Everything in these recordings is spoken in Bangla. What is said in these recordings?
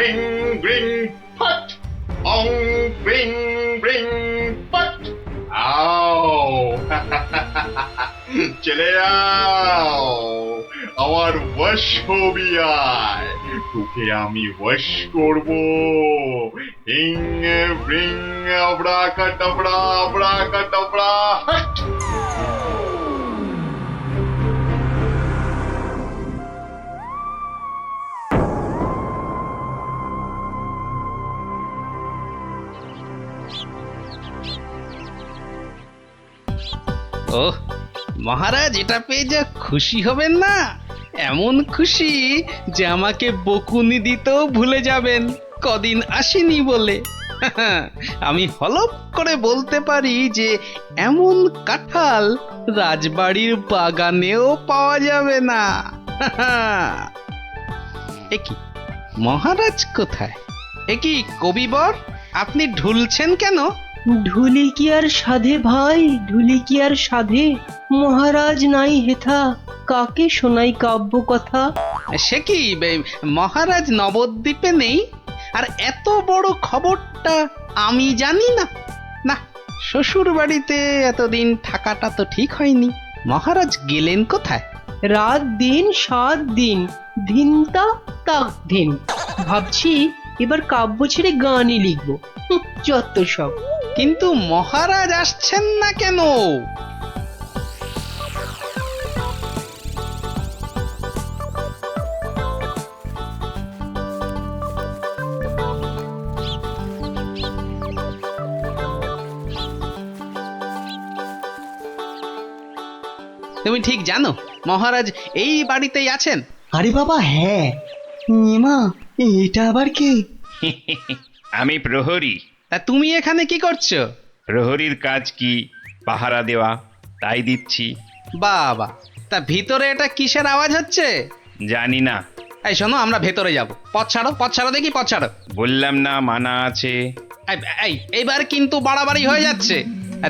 গ্রিং গ্রিং ফট, অং গ্রিং গ্রিং ফট। আও চলে যাও, আমার বশ হবি আয়, তোকে আমি বশ করবো। হিং ব্রিং আবড়া কাটাবড়া আবড়া কাটাবড়া হট। ওহ মহারাজ, এটা পেয়ে যা খুশি হবেন না, এমন খুশি যে আমাকে বকুনি দিতেও ভুলে যাবেন কদিন আসেনি বলে। আমি হলপ করে বলতে পারি যে এমন কাঁঠাল রাজবাড়ির বাগানেও পাওয়া যাবে না। একি মহারাজ কোথায়? একি কবিবর, আপনি ঢুলছেন কেন? ঢুলি কি আর সাধে ভাই, ঢুলি কি আর সাধে? মহারাজ নাই হেথা, কাকে শোনাই কাব্য কথা? সে কি মহারাজ নবদ্বীপে নেই, আর এত বড় খবরটা আমি জানি না? না, শ্বশুর বাড়িতে এতদিন থাকাটা তো ঠিক হয়নি। মহারাজ গেলেন কোথায়? রাত দিন 7 দিন, ধিনতা তাক ধিন। ভাবছি এবার কাব্য ছেড়ে গানই লিখবো। যত সব। কিন্তু মহারাজ আসছেন না কেন? তুমি ঠিক জানো মহারাজ এই বাড়িতেই আছেন? আরে বাবা হ্যাঁ, এমা এটা আবার কে? আমি প্রহরী। তা তুমি এখানে কি করছো? প্রহরীর কাজ কি? পাহারা দেওয়া, তাই দিচ্ছি। বাবা, তা ভিতরে এটা কিসের আওয়াজ হচ্ছে? জানি না। এই শোনো, আমরা ভেতরে যাব। পথ ছাড়ো, পথ ছাড়ো দেখি, পথ ছাড়ো। বললাম না মানা আছে। এইবার কিন্তু বাড়াবাড়ি হয়ে যাচ্ছে।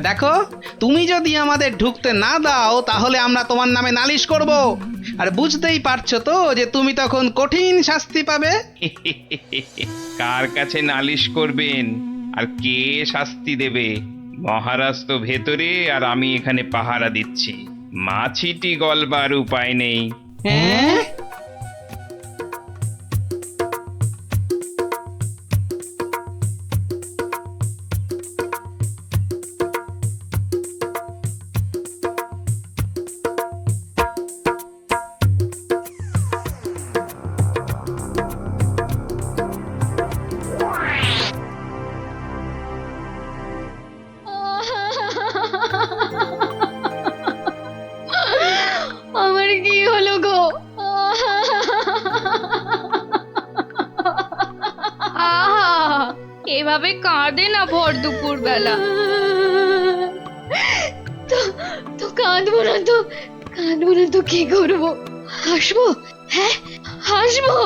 দেখো, তুমি যদি আমাদের ঢুকতে না দাও তাহলে আমরা তোমার নামে নালিশ করব, আর বুঝতেই পারছো তো যে তুমি তখন কঠিন শাস্তি পাবে। কার কাছে নালিশ করবেন আর কে শাস্তি দেবে? মহারাজ তো ভেতরে আর আমি এখানে পাহারা দিচ্ছি। মাছিটি গলবার উপায় নেই। হ্যাঁ? আমার কি হলো গো? আহা, এভাবে কাঁদে না ভর দুপুর বেলা। তো কাঁদবো না তো, কাঁদবো না তো কি করবো? হাসবো? হ্যাঁ হাসবো।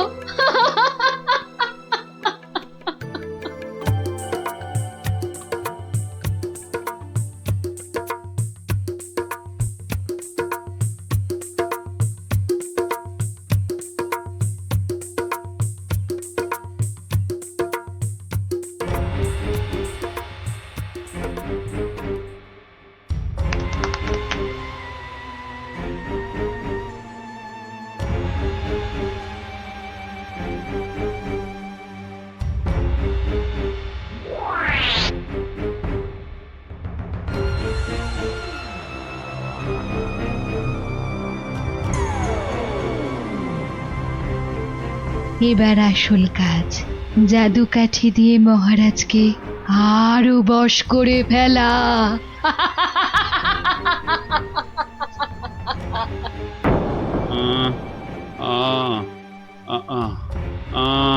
এবার আসল কাজ, জাদু কাঠি দিয়ে মহারাজকে আরো বশ করে ফেলা।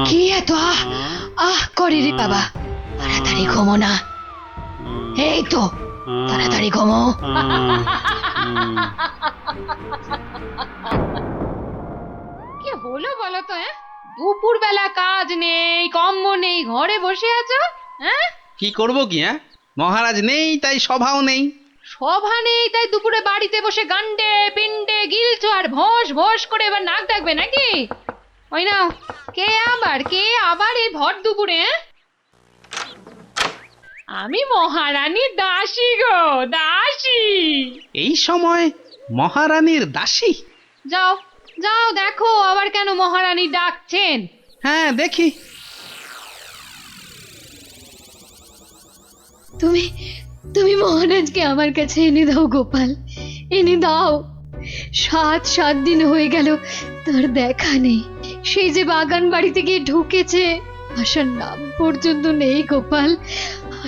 কি এত আহ আহ করে রে বাবা? তাড়াতাড়ি ঘুমো না। এই তো, তাড়াতাড়ি ঘুমো। কি হলো বলো তো? দুপুর বেলা কাজ নেই, কম্ম নেই, ঘরে বসে আছো? হ্যাঁ, কি করবো কি? মহারাজ নেই তাই সভাও নেই। সভা নেই তাই দুপুরে বাড়িতে বসে গান্ডে পিন্ডে গিলছো আর ভোস ভোস করে এবার নাক ডাকবে নাকি? ওই নাও, কে আবার এই ভর দুপুরে? আমি মহারানীর দাসী গো, দাসী। এই সময় মহারানীর দাসী? যাও যাও দেখো আবার কেন মহারানী ডাকছেন। হ্যাঁ দেখি। তুমি তুমি মহারাজকে আমার কাছে এনে দাও গোপাল, এনে দাও। 7 দিন হয়ে গেল তার দেখা নেই। সেই যে বাগান বাড়িতে গিয়ে ঢুকেছে, আসার নাম পর্যন্ত নেই গোপাল।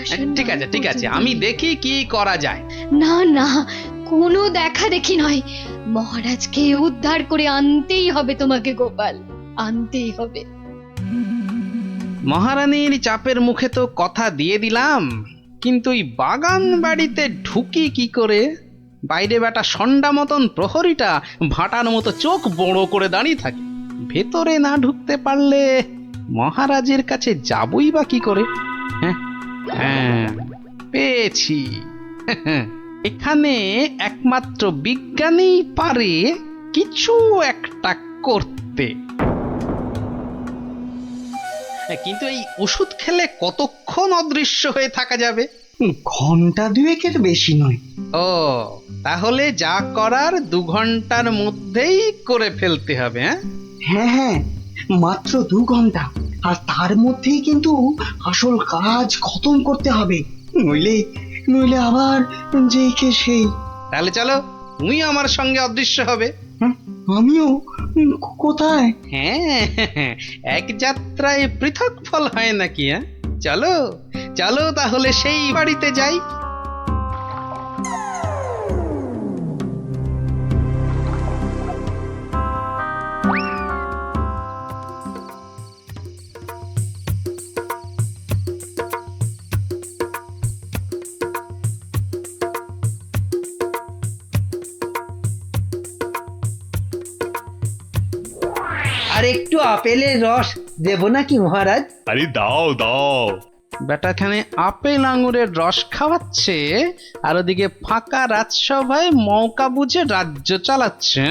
আসার ঠিক নাম আছে ঠিক আছে, পর্যন্ত আমি নেই। দেখি কি করা যায়। না না, কোনো দেখা দেখি নয়, মহারাজকে উদ্ধার করে আনতেই হবে তোমাকে গোপাল, আনতেই হবে। মহারানীর চাপের মুখে তো কথা দিয়ে দিলাম, কিন্তু এই বাগান বাড়িতে ঢুকি কি করে? বাইরে বেটা সন্ডা মতন প্রহরীটা ভাটার মতো চোখ বড় করে দাঁড়িয়ে থাকে। ভেতরে না ঢুকতে পারলে মহারাজের কাছে যাবই বা কি করে? হ্যাঁ হ্যাঁ, পেয়েছি। এখানে একমাত্র বিজ্ঞানী পারে কিছু একটা করতে। কিন্তু এই ওষুধ খেলে কতক্ষণ অদৃশ্য হয়ে থাকা যাবে? ঘন্টা 2 বেশি নয়। ও, তাহলে যা করার 2 ঘন্টার মধ্যেই করে ফেলতে হবে। হ্যাঁ হ্যাঁ, মাত্র 2 ঘন্টা, আর তার মধ্যেই কিন্তু আসল কাজ খতম করতে হবে, নইলে নইলে আবার যেই কে সেই। তাহলে চলো, তুমি আমার সঙ্গে অদৃশ্য হবে। হ্যাঁ, আমিও? কোথায়? হ্যাঁ, এক যাত্রায় পৃথক ফল হয় নাকি? চলো চলো তাহলে সেই বাড়িতে যাই। আর একটু আপেলের রস দেব নাকি মহারাজ? আরে দাও দাও। বেটাখানে আপেল আঙুরের রস খাওয়াচ্ছে, আর ওদিকে ফাঁকা রাজসভায় মৌকা বুঝে রাজ্য চালাচ্ছে।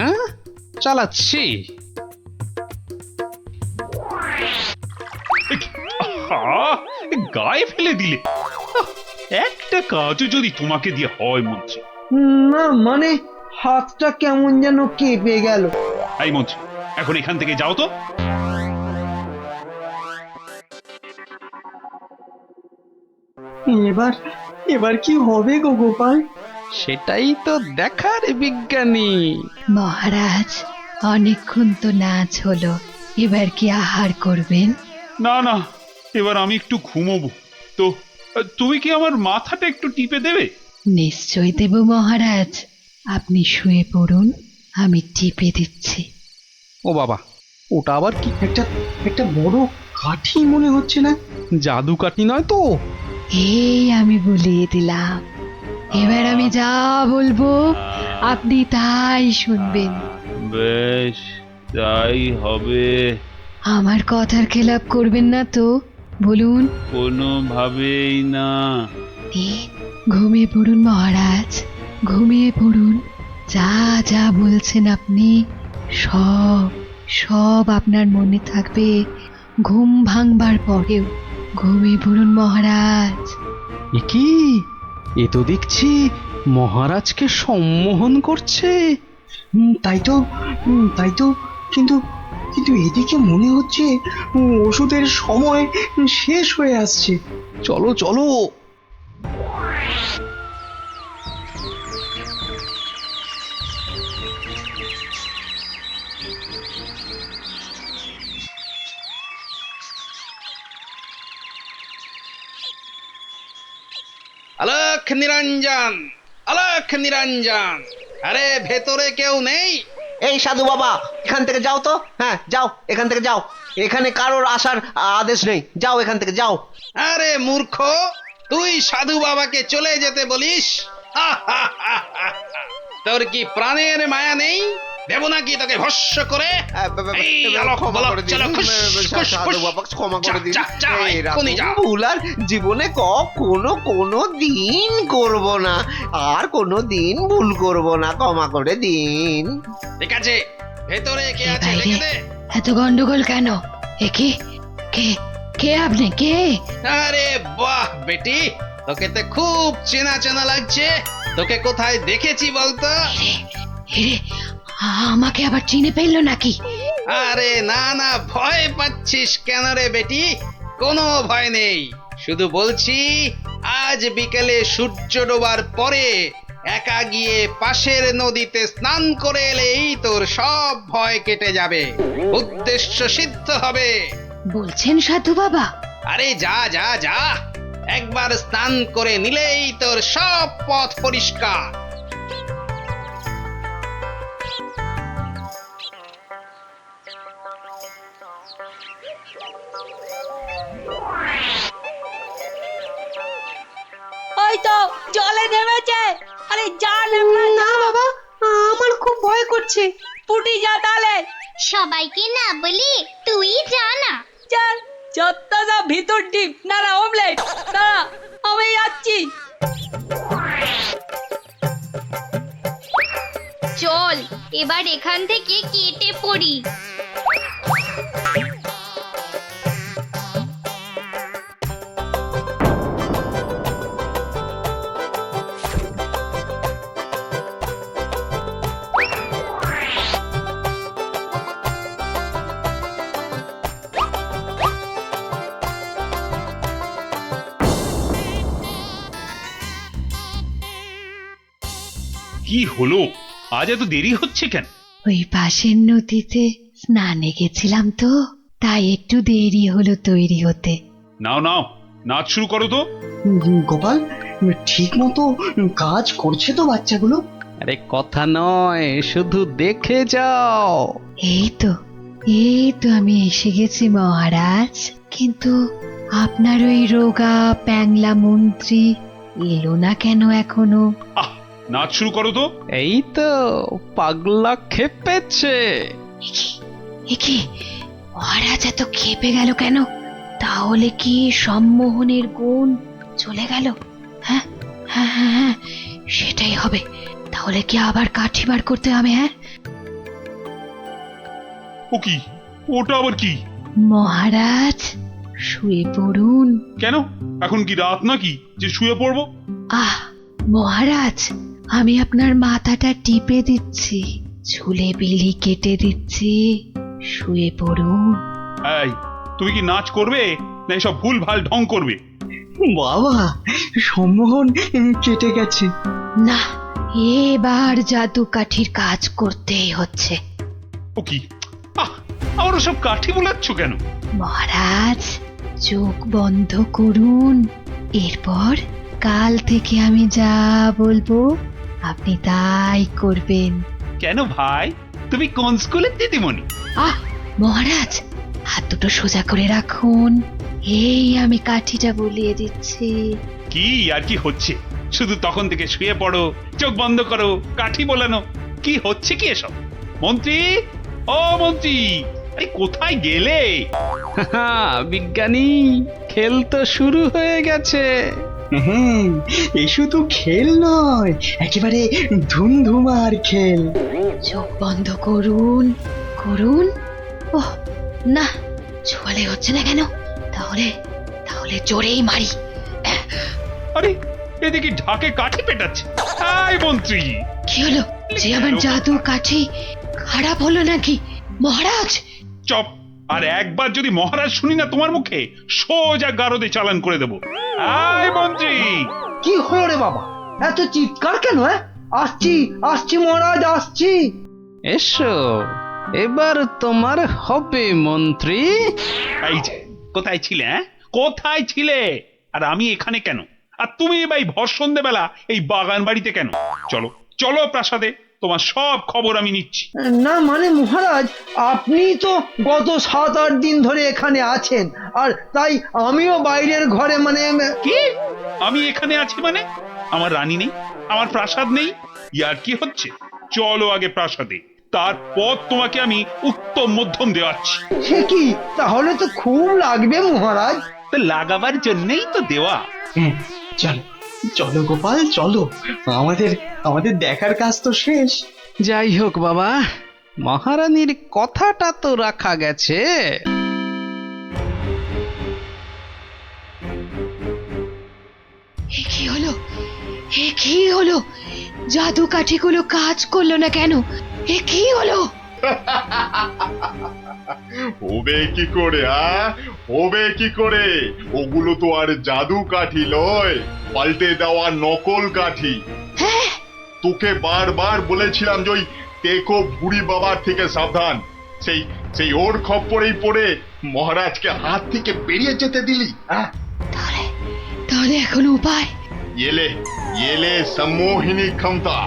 চালাচ্ছি। গায়ে ফেলে দিলে। একটা কাজও যদি তোমাকে দিয়ে হয় মন্ত্রী। না মানে হাতটা কেমন যেন কেঁপে গেল। এই মন্ত্রী, এখন এখান থেকে যাও তো। এবার এবার কি হবে গো গোপাল? সেটাই তো দেখার বিজ্ঞানী। মহারাজ, অনেকক্ষণ তো নাচ হলো, এবার কি আহার করবেন? না না, এবার আমি একটু ঘুমোবো। তো তুমি কি আমার মাথাটা একটু টিপে দেবে? নিশ্চয় দেব মহারাজ, আপনি শুয়ে পড়ুন, আমি টিপে দিচ্ছি। ও বাবা, ওটা আবার কি? একটা একটা বড় কাঠি মনে হচ্ছে না? জাদু কাঠি নয় তো? এই আমি বলিয়ে দিলাম, এবার আমি যা বলবো আপনি তাই শুনবেন। বেশ, তাই হবে। আমার কথার খেলাপ করবেন না তো, বলুন। কোনোভাবেই না। ঘুমিয়ে পড়ুন মহারাজ, ঘুমিয়ে পড়ুন। যা যা বলছেন আপনি সব সব আপনার মনে থাকবে ঘুম ভাঙবার পরেও। ঘুমিয়ে পড়ুন মহারাজ। এ কি? এ তো দেখছি মহারাজকে সম্মোহন করছে। তাই তো, কিন্তু কিন্তু এদিকে মনে হচ্ছে ওষুধের সময় শেষ হয়ে আসছে। চলো চলো। আলোক নিরঞ্জন, আলোক নিরঞ্জন, আরে ভেতরে কেউ নেই? এই সাধু বাবা, এখান থেকে যাও তো। হ্যাঁ যাও, এখান থেকে যাও। এখানে কারোর আসার আদেশ নেই, যাও এখান থেকে যাও। আরে মূর্খ, তুই সাধু বাবাকে চলে যেতে বলিস? তোর কি প্রাণের মায়া নেই? দেব নাকি তোকে ভস্য করে? এই আলোক, ক্ষমা বলক, করে দিন, চলো, খুশ, খুশ, সাধু খুশ। বাবা, ক্ষমা করে দিন। যা, যা, যা, এক্ষুনি যা। ভুল আর জীবনে কোনো দিন করব না, আর কোনো দিন ভুল করব না, ক্ষমা করে দিন। ঠিক আছে, ভেতরে কে আছে বাইরে দেখে দে। এত গন্ডগোল কেন? কে কে কে আপনি কে? আরে বাহ বেটি, তোকে তো খুব চেনা চেনা লাগছে। তোকে কোথায় দেখেছি বলতো? এরে, আমাকে আবার চিনে ফেললো নাকি? আরে না না, ভয় পাচ্ছিস কেন রে বেটি? কোনো ভয় নেই, শুধু বলছি আজ বিকেলে সূর্য ডোবার পরে একা গিয়ে পাশের নদীতে স্নান করে এলেই তোর সব ভয় কেটে যাবে, উদ্দেশ্য সিদ্ধ হবে। বলছেন সাধু বাবা? আরে যা যা যা, একবার স্নান করে নিলেই তোর সব পথ পরিষ্কার। ওই তো জলে নেমেছে। আরে যা না বাবা, আমার খুব ভয় করছে। পুটি যা তাহলে। সবাইকে না বলি তুই যা না। চল যত সব ভিতর ডিপ না অমলেট না, আমি যাচ্ছি। চল এবার এখান থেকে কেটে পড়ি। কি হলো, আজ এত দেরি হচ্ছে কেন? ওই পাশের নদীতে স্নানে গেছিলাম তো, তাই একটু দেরি হলো তৈরি হতে। নাও নাও, নাচ শুরু করো তো। গোপাল, ঠিক মতো কাজ করছে তো বাচ্চাগুলো? আরে কথা নয়, শুধু দেখে যাও। এই তো আমি এসে গেছি মহারাজ, কিন্তু আপনার ওই রোগা প্যাংলা মন্ত্রী এলো না কেন এখনো? আহ, নাচ শুরু করো তো। এই তো পাগলা খেপেছে। একি মহারাজ এত খেপে গেল কেন? তাহলে কি সম্মোহনের গুণ চলে গেল? হ্যাঁ হ্যাঁ হ্যাঁ হ্যাঁ, সেটাই হবে। তাহলে কি আবার কাঠি বার করতে হবে? হ্যাঁ, ও কি, ওটা আবার কি? মহারাজ শুয়ে পড়ুন। কেন, এখন কি রাত নাকি যে শুয়ে পড়বো? আহ মহারাজ, আমি আপনার মাথাটা টিপে দিচ্ছি, চুলে বিলি কেটে দিচ্ছি, শুয়ে পড়ুন। এই, তুমি কি নাচ করবে না এসব ভুল ভাল ঢং করবে? বাবা, সম্মোহন কেটে গেছে। না, এবার জাদু কাঠির কাজ করতেই হচ্ছে। ও কি, আমার সব কাঠি বোলাচ্ছ কেন? মহারাজ চোখ বন্ধ করুন, এরপর কাল থেকে আমি যা বলবো আপনি তাই করবেন। কেন ভাই, তুমি কোন স্কুলের দিদিমণি? আহ মহারাজ, হাত দুটো সোজা করে রাখুন, এই আমি কাঠিটা বলিয়ে দিচ্ছি। কি আর কি হচ্ছে, শুধু তখন থেকে শুয়ে পড়ো, চোখ বন্ধ করো, কাঠি বোলানো, কি হচ্ছে কি এসব? মন্ত্রী, ও মন্ত্রী, আরে কোথায় গেলে? বিজ্ঞানী, খেল তো শুরু হয়ে গেছে। হ্যাঁ, এ শুধু খেল নয়, একেবারে ধুমধুমার খেল। চোখ বন্ধ করুন করুন। ওহ না, ছোঁয়ালে হচ্ছে না কেন? তাহলে তাহলে জোরেই মারি। আরে এদিকে ঢাকে কাঠি পেটাচ্ছে। আয় মন্ত্রী, কি হলো? যে আমার জাদু কাঠি খারাপ হলো নাকি মহারাজ? চপ, আর একবার যদি মহারাজ শুনি না তোমার মুখে, সোজা গারদে চালান করে দেবো। আয় মন্ত্রী। কি হলো রে বাবা, এত চিৎকার কেন? আসছি আসছি মহারাজ, আসছি। এসো, এবার তোমার হবে মন্ত্রী। এই যে, কোথায় ছিলে? কোথায় ছিলে? আর আমি এখানে কেন? আর তুমি ভাই ভর সন্ধ্যেবেলা এই বাগান বাড়িতে কেন? চলো চলো প্রাসাদে, তোমার সব খবর আমি নিচ্ছি। না মানে মহারাজ, আপনি তো গত 7-8 দিন ধরে এখানে আছেন, আর তাই আমিও বাইরের ঘরে মানে। কি, আমি এখানে আছি মানে? আমার রানী নেই, আমার প্রাসাদ নেই? ইয়ার কি হচ্ছে? চলো আগে প্রাসাদে, তারপর তোমাকে আমি উত্তম মধ্যম দেওয়াচ্ছি। সে কি, তাহলে তো খুব লাগবে মহারাজ। তো লাগাবার জন্যই তো দেওয়া। চলো চলো গোপাল, চলো, আমাদের আমাদের দেখার কাজ তো শেষ। যাই হোক বাবা, মহারানীর কথাটা তো রাখা গেছে। এ কি হলো, এ কি হলো? জাদু কাঠিগুলো কাজ করলো না কেন? এ কি হলো? হবে কি করে হবে কি করে? ওগুলো তো আর জাদু কাঠি লয়, পাল্টে দেওয়া নকল কাঠি। হ্যাঁ, তোকে বারবার বলেছিলাম যে ওই টেকো বুড়ি বাবার থেকে সাবধান। সেই সেই ওর খপ্পরেই পড়ে মহারাজকে হাত থেকে বেরিয়ে যেতে দিলি। তাহলে এখন উপায়? এলে এলে সম্মোহিনী ক্ষমতা।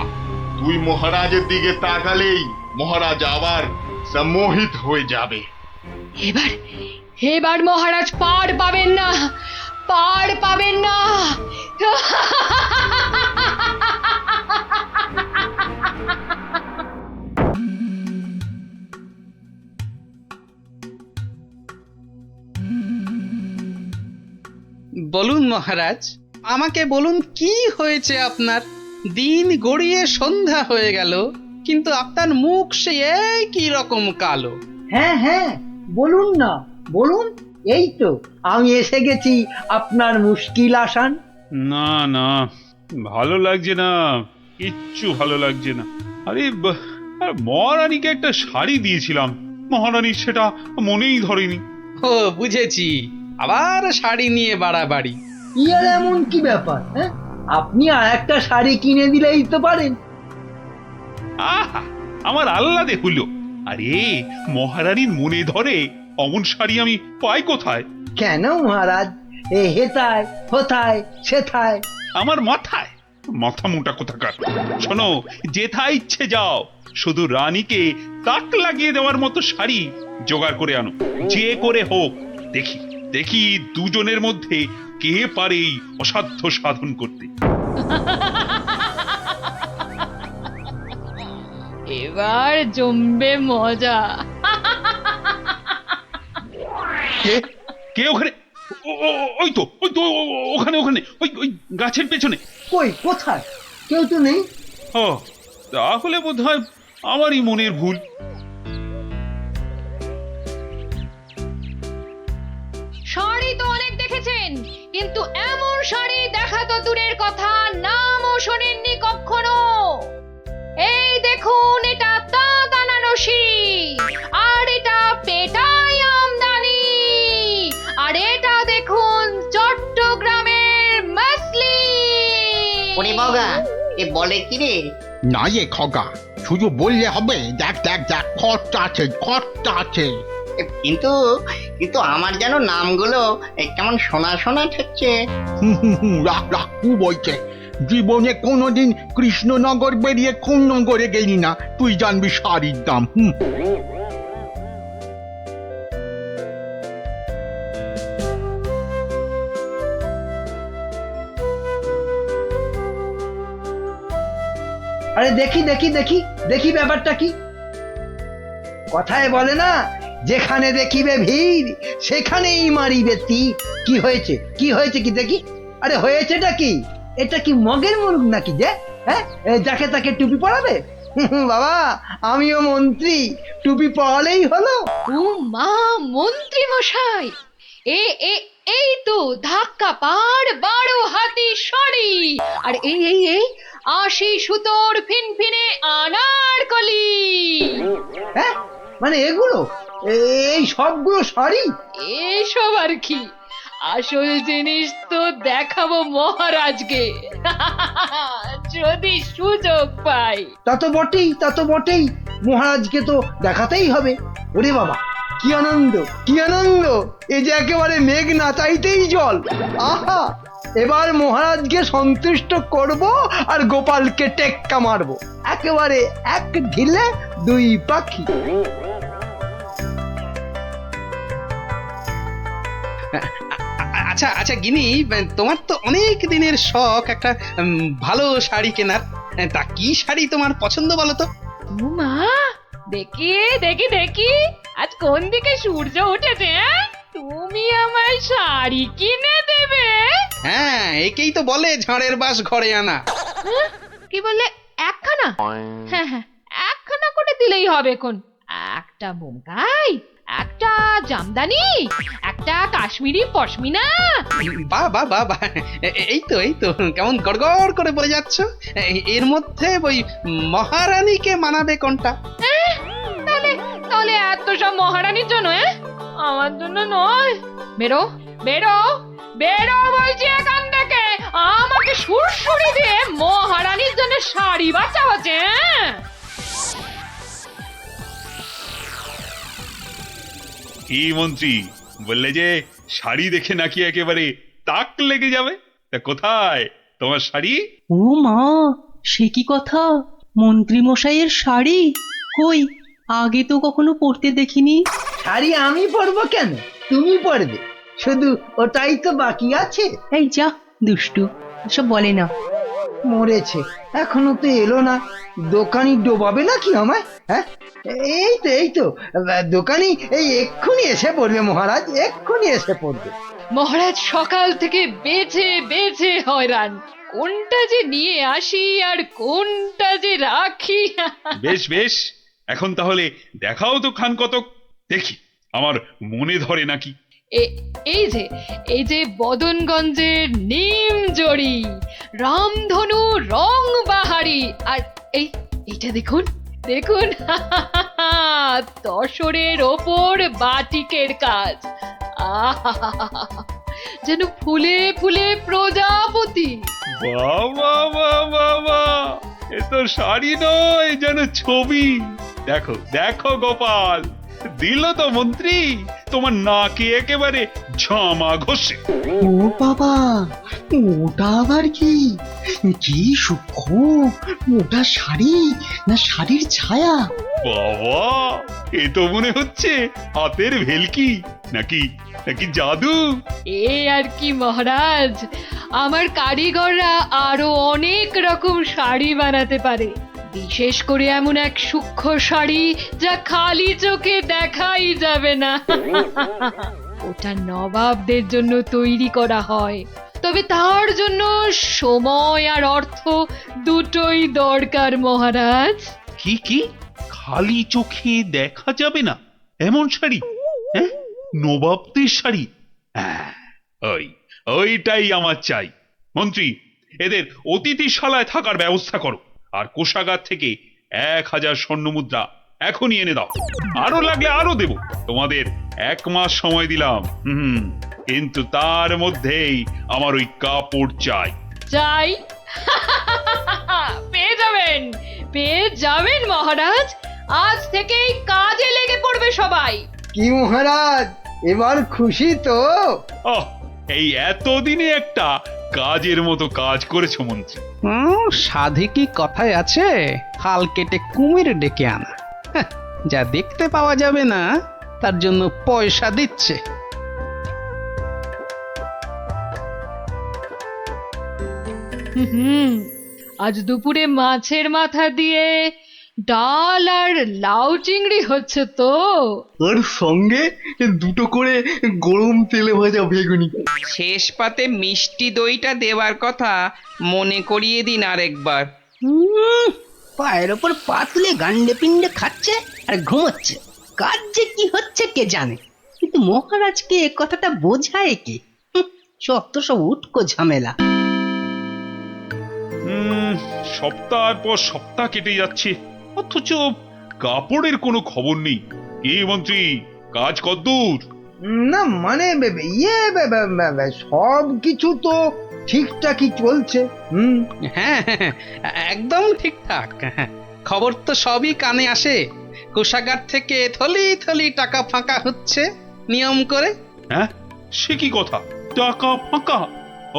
তুই মহারাজের দিকে তাকালেই মহারাজ আবার সম্মোহিত হয়ে যাবে। এবার এবার মহারাজ পার পাবেন না, পার পাবেন না। বলুন মহারাজ, আমাকে বলুন কি হয়েছে আপনার? দিন গড়িয়ে সন্ধ্যা হয়ে গেল, কিন্তু আপনার মুখ সে একই রকম কালো। হ্যাঁ হ্যাঁ, বলুন না, বলুন। এই তো আমি এসে গেছি আপনার মুশকিল আসান। না না, ভালো লাগছে না, কিচ্ছু ভালো লাগছে না। আরে আর মহারানীকে একটা শাড়ি দিয়েছিলাম, মহারানীর সেটা মনেই ধরেনি। ও বুঝেছি, আবার শাড়ি নিয়ে বাড়াবাড়ি। কি আর এমন কি ব্যাপার? হ্যাঁ, আপনি আর একটা শাড়ি কিনে দিলেই তো পারেন। আহা, আমার আহ্লাদে হলো। আরে মহারানীর মনে ধরে অমন শাড়ি আমি পাই কোথায়? কেন মহারাজ, এ হেথায় হোথায় সেথায়। আমার মাথায় মাথা মোটা কোথাকার। শোনো, যেথায় ইচ্ছে যাও, শুধু রানীকে তাক লাগিয়ে দেওয়ার মতো শাড়ি জোগাড় করে আনো, যে করে হোক। দেখি দেখি দুজনের মধ্যে কে পারে এই অসাধ্য সাধন করতে। এবার জমবে মজা। কে ওখানে? ওই তো ওখানে ওখানে, ওই গাছের পেছনে। কই, কোথায়? কেউ তো নেই। ও, তাহলে বোধহয় আমারই মনের ভুল। শাড়ি তো অনেক দেখেছেন, কিন্তু এমন শাড়ি দেখা তো দূরের কথা, নামও শোনেননি কখনো। এই দেখুন, এটা তাঁত আনারসি, আর এটা পেটাই আমদানি, আর এটা দেখুন চট্টগ্রামের মসলিন। ওরে বাবা, এ বলে কি রে? না এ খগা, শুধু বললে হবে। দেখ দেখ দেখ, খরচা আছে, খরচা আছে। কিন্তু কিন্তু আমার যেন নামগুলো কেমন শোনা শোনা ঠেকছে। রাখ রাখ, কু বলছে। জীবনে কোনোদিন কৃষ্ণনগর বেরিয়ে কোন নগরে গেলি না, তুই জানবি শাড়ির দাম। আরে দেখি দেখি দেখি দেখি, ব্যাপারটা কি? কথায় বলে না, যেখানে দেখিবে ভিড় সেখানেই মারিবে তীর। কি হয়েছে, কি হয়েছে কি দেখি? আরে হয়েছেটা কি? এটা কি মগের মুরগ নাকি যে? হ্যাঁ, যাকে তাকে টুপি পরাবে? বাবা, আমিও মন্ত্রী, টুপি পরালেই হলো। ও মা, মন্ত্রী মশাই, এ এ এই তো ধাক্কা পার 12 হাতি শাড়ি, আর এই এই এই 80 সুতোর ফিনফিনে আনারকলি। হ্যাঁ, মানে এগুলো, এই সবগুলো শাড়ি? এসব আর কি, আসল জিনিস তো দেখাবো মহারাজকে, যদি সুযোগ পাই। তা তো বটেই, তা তো বটেই, মহারাজকে তো দেখাতেই হবে। ওরে বাবা, কি আনন্দ, কি আনন্দ! এ যে একেবারে মেঘ না চাইতেই জল। আহা, এবার মহারাজকে সন্তুষ্ট করব আর গোপালকে টেক্কা মারবো, একেবারে এক ঢিলে দুই পাখি। আচ্ছা আচ্ছা গিনি, তোমার তো অনেক দিনের শখ একটা ভালো শাড়ি কেনার। তা কি শাড়ি তোমার পছন্দ বলো তো? ও মা, দেখি দেখি দেখি, আজ কোন দিকে সূর্য উঠেছে? তুমি আমায় শাড়ি কিনে দেবে? হ্যাঁ, একেই তো বলে ঝাড়ের বাস ঘরে আনা। কি বললে, একখানা? হ্যাঁ হ্যাঁ, একখানা করে দিলেই হবে। কোন একটা বোমকাই, একটা জামদানি, একটা কাশ্মীরি পশমিনা। বাহ বাহ বাহ বাহ, এই তো কেমন গড়গড় করে বলে যাচ্ছ। এর মধ্যে ওই মহারানীকে মানাবে কোনটা? তাহলে তাহলে এত সব মহারানীর জন্য? আমার জন্য নয়। বেরো বেরো বেরো বলছি এখান থেকে। আমাকে সুরসুরি দিয়ে মহারানীর জন্য শাড়ি বাঁচা হচ্ছে। কি মন্ত্রী বললে যে শাড়ি দেখে নাকি একেবারে তাক লেগে যাবে? তা কোথায় তোমার শাড়ি? ও মা, সে কি কথা! মন্ত্রী মশাইয়ের শাড়ি কই, আগে তো কখনো পরতে দেখিনি। শাড়ি আমি পরবো কেন, তুমি পরবে। শুধু ওটাই তো বাকি আছে। এই যা দুষ্টু, এসব বলে না। মরেছে, এখনো তো এলো না। দোকানি ডোবাবে নাকি আমায়? হ্যাঁ, এই তো দোকানি এই এক্ষুনি এসে পড়বে মহারাজ, এক্ষুনি এসে পড়বে। মহারাজ সকাল থেকে বেছে বেছে হয়রান, কোনটা যে নিয়ে আসি আর কোনটা যে রাখি। বেশ বেশ, এখন তাহলে দেখাও তো খান কতক, দেখি আমার মনে ধরে নাকি। এই যে বদনগঞ্জের নিম জড়ি, রামধনু রং বাহারি, আর এইটা দেখুন দেখুন, তসরের ওপর বাটিকের কাজ। যেন ফুলে ফুলে প্রজাপতি। বাবা বাবা বাবা, এ তো শাড়ি নয়, যেন ছবি। দেখো দেখো গোপাল, দিল তো মন্ত্রী তোমার নাকে একেবারে ঝামা ঘষে। ও বাবা, ওটা আবার কি? কি সূক্ষ্ম! ওটা শাড়ি না শাড়ির ছায়া? বাবা, এ তো মনে হচ্ছে হাতের ভেলকি, নাকি নাকি জাদু। এ আর কি মহারাজ, আমার কারিগররা আরো অনেক রকম শাড়ি বানাতে পারে, বিশেষ করে এমন এক সূক্ষ্ম শাড়ি যা খালি চোখে দেখাই যাবে না। ওটা নবাবদের জন্য তৈরি করা হয়, তবে তার জন্য সময় আর অর্থ দুটোই দরকার মহারাজ। কি কি খালি চোখে দেখা যাবে না এমন শাড়ি? হ্যাঁ, নবাবদের শাড়ি? ওইটাই আমার চাই। মন্ত্রী, এদের অতিথিশালায় থাকার ব্যবস্থা করো, আর কোষাগার থেকে 1000 স্বর্ণ মুদ্রা এখনই এনে দাও। আরো লাগলে আরো দেব, তোমাদের 1 মাস সময় দিলাম। কিন্তু তার মধ্যেই আমার ওই কাপড় চাই। চাই? পেয়ে যাবেন মহারাজ, আজ থেকেই কাজে লেগে পড়বে সবাই। কি মহারাজ, এবার খুশি তো? এই এতদিনে একটা কাজের মতো কাজ করেছো মন্ত্রী। সাধে কি কথায় আছে, হাল কেটে কুমির ডেকে আনা। যা দেখতে পাওয়া যাবে না তার জন্য পয়সা দিচ্ছে। আজ দুপুরে মাছের মাথা দিয়ে ডাল আর লাউ চিংড়ি হচ্ছে তো, আর সঙ্গে 2টো করে গরম তেলে ভাজা বেগুনি। শেষ পাতে মিষ্টি দইটা দেওয়ার কথা মনে করিয়ে দিন আরেকবার। পায়ের ওপর পা তুলে গান্ডে পিণ্ডে খাচ্ছে আর ঘুমোচ্ছে। কাজ যে কি হচ্ছে কে জানে, কিন্তু মহারাজকে এ কথাটা বোঝায় কি? সব উটকো ঝামেলা। সপ্তাহ পর সপ্তাহ কেটে যাচ্ছে, অথচ কাপড়ের কোনো খবর নেই। কি মন্ত্রী, কাজ কদ্দূর? না মানে সব কিছু তো ঠিকঠাকই চলছে। হ্যাঁ, একদম ঠিকঠাক। খবর তো সবই কানে আসে। কোষাগার থেকে থলি থলি টাকা ফাঁকা হচ্ছে নিয়ম করে। হ্যাঁ, সে কি কথা? টাকা ফাঁকা?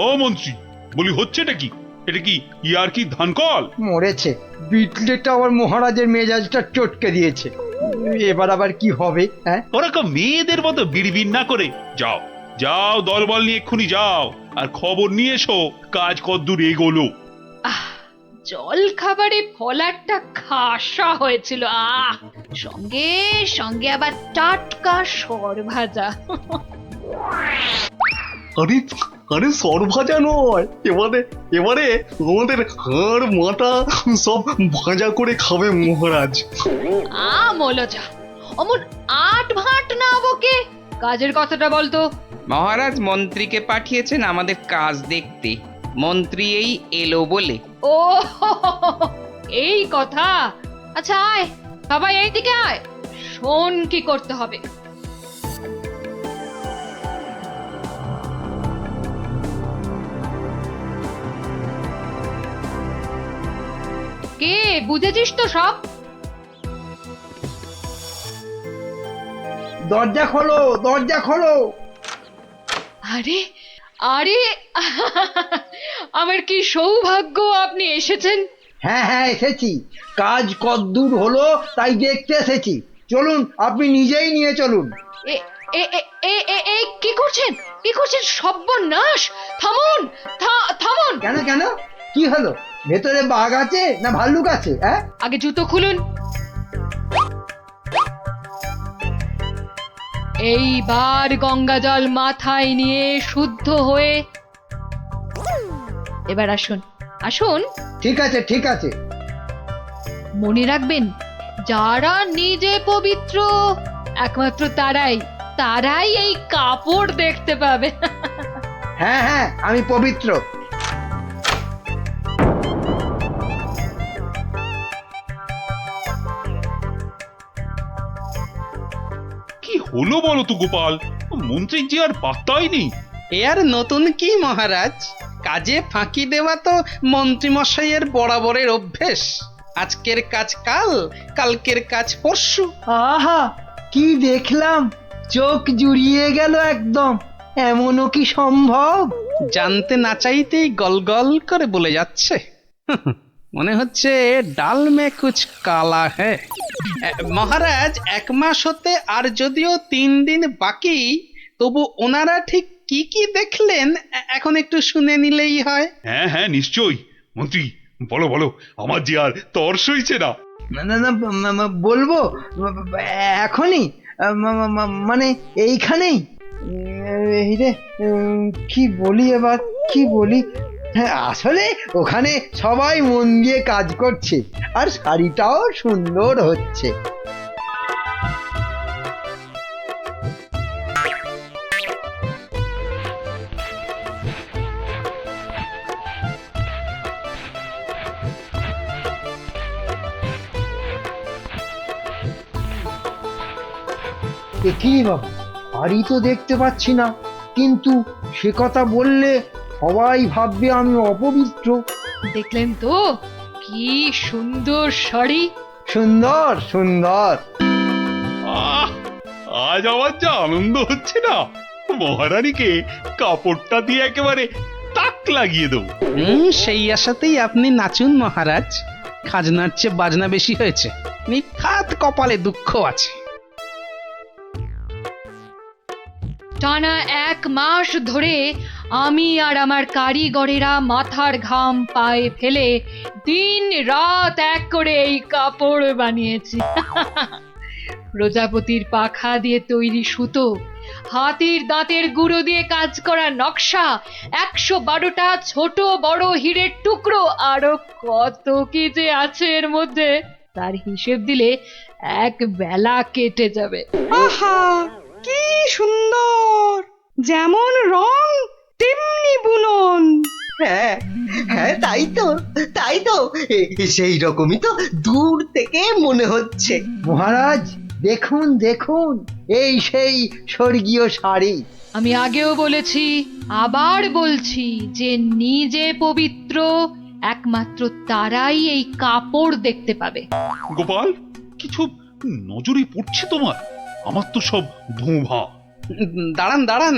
ও মন্ত্রী, বলি হচ্ছেটা কি? এটা কি ইয়ার কি ধানকল? মরেছে, বিটলেটা আবার মহারাজের মেজাজটা চটকে দিয়েছে। এবার আবার কি হবে? হ্যাঁ, ওরকম মেয়েদের মতো বিড়বিড় না করে যাও যাও, দলবল নিয়ে এক্ষুনি যাও আর খবর নিয়ে এসো কাজ কদ্দূর এগোলো। জল খাবারে ফলারটা খাসা হয়েছিল। সঙ্গে সঙ্গে আবার টাটকা সর ভাজা। আরে সর ভাজা নয়, এবারে আমাদের হাড় মাথা সব ভাজা করে খাবে মহারাজ। মলজা, অমন আট ভাট না বকে কাজের কথাটা বলতো। মহারাজ মন্ত্রীকে পাঠিয়েছেন আমাদের কাজ দেখতে, মন্ত্রী এই এলো বলে। ও এই কথা। আচ্ছা আয় সবাই এইদিকে আয়, শোন কি করতে হবে। কে বুঝেছিস তো সব? দরজা খোলো, দরজা খোলো। আরে আরে আমার কি সৌভাগ্য আপনি এসেছেন। হ্যাঁ হ্যাঁ এসেছি, কাজ কতদূর হলো তাই দেখতে এসেছি। চলুন, আপনি নিজেই নিয়ে চলুন। এ এ এ এ এ এ কি করছেন, কি করছেন? সর্বনাশ! থামুন, থামুন। কেন কেন, কি হলো? ভেতরে বাঘ আছে না ভাল্লুক আছে? হ্যাঁ, আগে জুতো খুলুন। এইবার গঙ্গা জল মাথায় নিয়ে শুদ্ধ হয়ে এবার আসুন, আসুন। ঠিক আছে ঠিক আছে। মনে রাখবেন, যারা নিজে পবিত্র একমাত্র তারাই এই কাপড় দেখতে পাবে। হ্যাঁ হ্যাঁ, আমি পবিত্র। কি হলো বলো তো গোপাল, মন্ত্রীর যে আর পাত্তাই নেই। এ আর নতুন কি মহারাজ, কাজে ফাঁকি দেওয়া তো মন্ত্রীমশাইয়ের বরাবরের অভ্যেস। আজকের কাজ কাল, কালকের কাজ পরশু। আহা, কি দেখলাম, চোখ জুড়িয়ে গেল একদম। এমনও কি সম্ভব? জানতে না চাইতেই গল গল করে বলে যাচ্ছে। মনে হচ্ছে ডাল মে কুছ কালা হ্যায়। মহারাজ, 1 মাস হতে আর যদিও 3 দিন বাকি, তবু ওনারা ঠিক কি কি দেখলেন এখন একটু শুনে নিলেই হয়। হ্যাঁ হ্যাঁ নিশ্চয়ই। মন্ত্রী বলো বলো, আমার যে আর তর সইছে না। না না, বলবো এখনই, মানে এইখানেই। এই রে, কি বলি এবার, কি বলি? হ্যাঁ, আসলে ওখানে সবাই মন দিয়ে কাজ করছে আর শাড়িটাও সুন্দর হচ্ছে। কি বাবা, বাড়ি তো দেখতে পাচ্ছি না, কিন্তু সে কথা বললে সবাই ভাববে আমি অপবিত্র। দেখলেন তো কি সুন্দর শাড়ি। সুন্দর সুন্দর। আহ, আজ আমার যা আনন্দ হচ্ছে না, মহারানীকে কাপড়টা দিয়ে একেবারে তাক লাগিয়ে দেবো। সেই আশাতেই আপনি নাচুন মহারাজ। খাজনার চেয়ে বাজনা বেশি হয়েছে, নিখাত কপালে দুঃখ আছে। টানা 1 মাস ধরে আমি আর আমার কারিগরেরা মাথার ঘাম পায়ে ফেলে দিন রাত এক করে এই কাপড় বানিয়েছি। প্রজাপতির পাখা দিয়ে তৈরি সুতো, হাতির দাঁতের গুঁড়ো দিয়ে কাজ করা নকশা, 112টা ছোট বড় হীরের টুকরো, আরো কত কি যে আছে এর মধ্যে, তার হিসেব দিলে 1 বেলা কেটে যাবে। আহা, কি সুন্দর! যেমন রং তেমনি বুনন। হ্যাঁ হ্যাঁ, তাই তো সেই রকমই তো দূর থেকে মনে হচ্ছে। মহারাজ দেখুন দেখুন, এই সেই স্বর্গীয় শাড়ি। আমি আগেও বলেছি, আবার বলছি, যে নিজে পবিত্র একমাত্র তারাই এই কাপড় দেখতে পাবে। গোপাল, কিছু নজরে পড়ছে তোমার? আমার তো সব ধোঁভা। দাঁড়ান দাঁড়ান,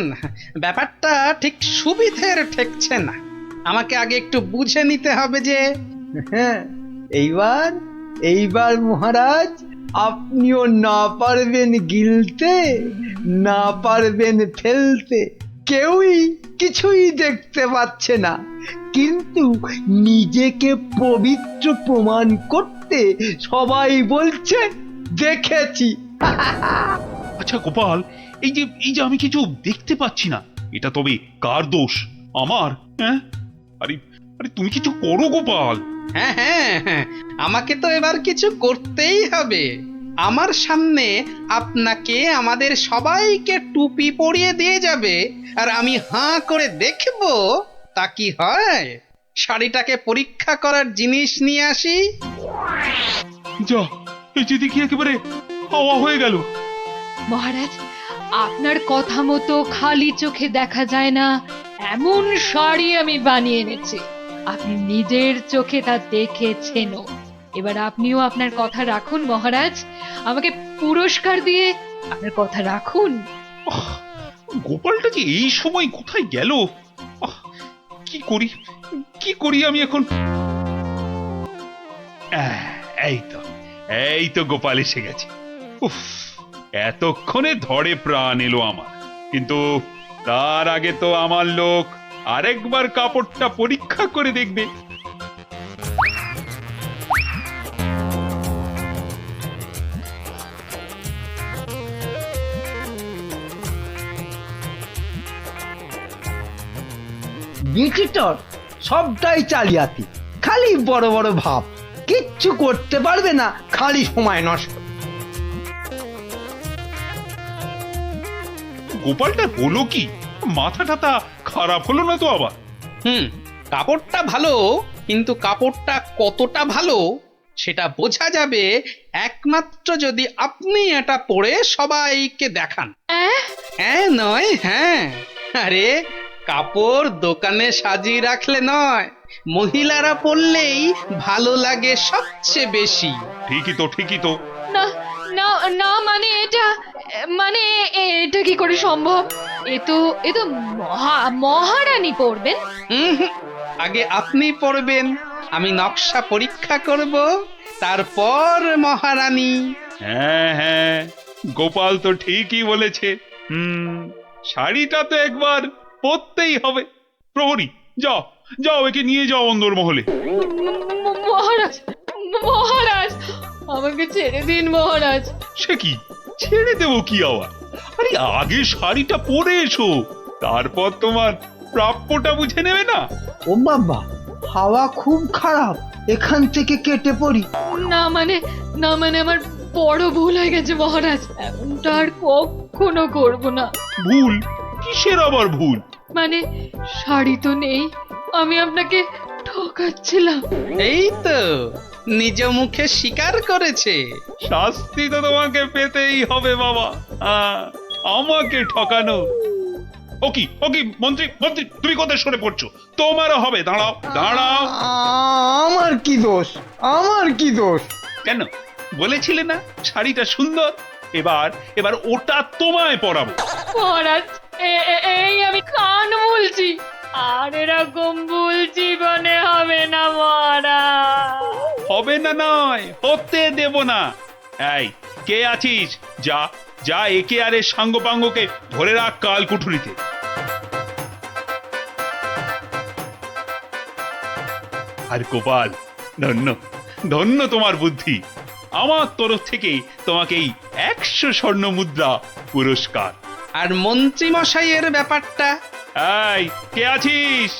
ব্যাপারটা ঠিক সুবিধের ঠেকছে না। আমাকে আগে একটু বুঝে নিতে হবে যে। হ্যাঁ, এইবার মহারাজ আপনিও না পারবেন গিলতে, না পারবেন ফেলতে, কেউই কিছুই দেখতে পাচ্ছে না, কিন্তু নিজেকে পবিত্র প্রমাণ করতে সবাই বলছে দেখেছি। আচ্ছা গোপাল, এই যে আমি কিছু দেখতে পাচ্ছি না, এটা তবে কার দোষ? আমার? হ্যাঁ, আরে আরে তুমি কিছু করো গোপাল। হ্যাঁ হ্যাঁ হ্যাঁ, আমাকে তো এবার কিছু করতেই হবে। আমার সামনে আপনাকে আমাদের সবাইকে টুপি পরিয়ে দিয়ে যাবে আর আমি হাঁ করে দেখব, তা কি হয়? শাড়িটাকে পরীক্ষা করার জিনিস নিয়ে আসি। যা, এই যে দেখি একেবারে হাওয়া হয়ে গেল। মহারাজ, আপনার কথা মতো খালি চোখে দেখা যায় না এমন শাড়ি আমি বানিয়ে এনেছি। আপনি নিজের চোখে তা দেখেছেনও। এবার আপনিও আপনার কথা রাখুন মহারাজ, আমাকে পুরস্কার দিয়ে আপনার কথা রাখুন। গোপালটা যে এই সময় কোথায় গেল? কি করি, কি করি আমি এখন? এই তো গোপাল এসে গেছে। উফ, এতক্ষণে ধরে প্রাণ এলো আমার। কিন্তু তার আগে তো আমার লোক আরেকবার কাপড়টা পরীক্ষা করে দেখবে। বিচিত্র সবটাই চালিয়াতি, খালি বড় বড় ভাব, কিচ্ছু করতে পারবে না, খালি সময় নষ্ট। গোপালটা হলো কি? মাথা টাথা খারাপ হলো না তো আবার? কাপড়টা ভালো, কিন্তু কাপড়টা কতটা ভালো সেটা বোঝা যাবে একমাত্র যদি আপনি এটা পরে সবাইকে দেখান। হ্যাঁ নয় হ্যাঁ, আরে কাপড় দোকানে সাজিয়ে রাখলে নয়, মহিলারা পরলেই ভালো লাগে সবচেয়ে বেশি। ঠিকই তো, ঠিকই তো। না না না, মানে এটা কি করে সম্ভব? এ তো মহারানী পরবেন। আগে আপনি পরবেন, আমি নকশা পরীক্ষা করব, তারপর মহারানী। হ্যাঁ হ্যাঁ, গোপাল তো ঠিকই বলেছে। শাড়িটা তো একবার পরতেই হবে। প্রহরী, যাও যাও, একে নিয়ে যাও অন্দরমহলে। মহারাজ, মহারাজ, আমাকে ছেড়ে দিন মহারাজ। সে কি, ছেড়ে দেবো কি আবার? আরে আগে শাড়িটা পরে এসো, তারপর তোমার প্রাপ্যটা বুঝে নেবে না? ও বাবা, হাওয়া খুব খারাপ, এখান থেকে কেটে পড়ি। না মানে আমার বড় ভুল হয়ে গেছে মহারাজ, এমনটা আর কখনো করব না। ভুল? কিসের আবার ভুল? মানে শাড়ি তো নেই, আমি আপনাকে ঠকাচ্ছিলাম। এই তো নিজ মুখে স্বীকার করেছে। শাস্তি তো তোমাকে পেতেই হবে বাবা, আমাকে ঠকানো। ওকি ওকি, মন্ত্রী মন্ত্রী, তুমি কোথায় সরে পড়ছো? তোমারও হবে, দাঁড়াও দাঁড়াও। আমার কি দোষ, আমার কি দোষ? কেন বলেছিলে না শাড়িটা সুন্দর? এবার ওটা তোমায় পরাবো। মহারাজ, এই আমি কান বলছি, আর এরকম ভুল জীবনে হবে না মহারাজ। হবে না নয়, হতে দেব না। এই কে আছিস? যা যা, একে আর এর সাঙ্গপাঙ্গকে ধরে রাখ কাল কুঠুরিতে। আর গোপাল, ধন্য ধন্য তোমার বুদ্ধি। আমার তরফ থেকে তোমাকে এই 100 স্বর্ণ মুদ্রা পুরস্কার। আর মন্ত্রী মশাইয়ের ব্যাপারটা? এই কে আছিস?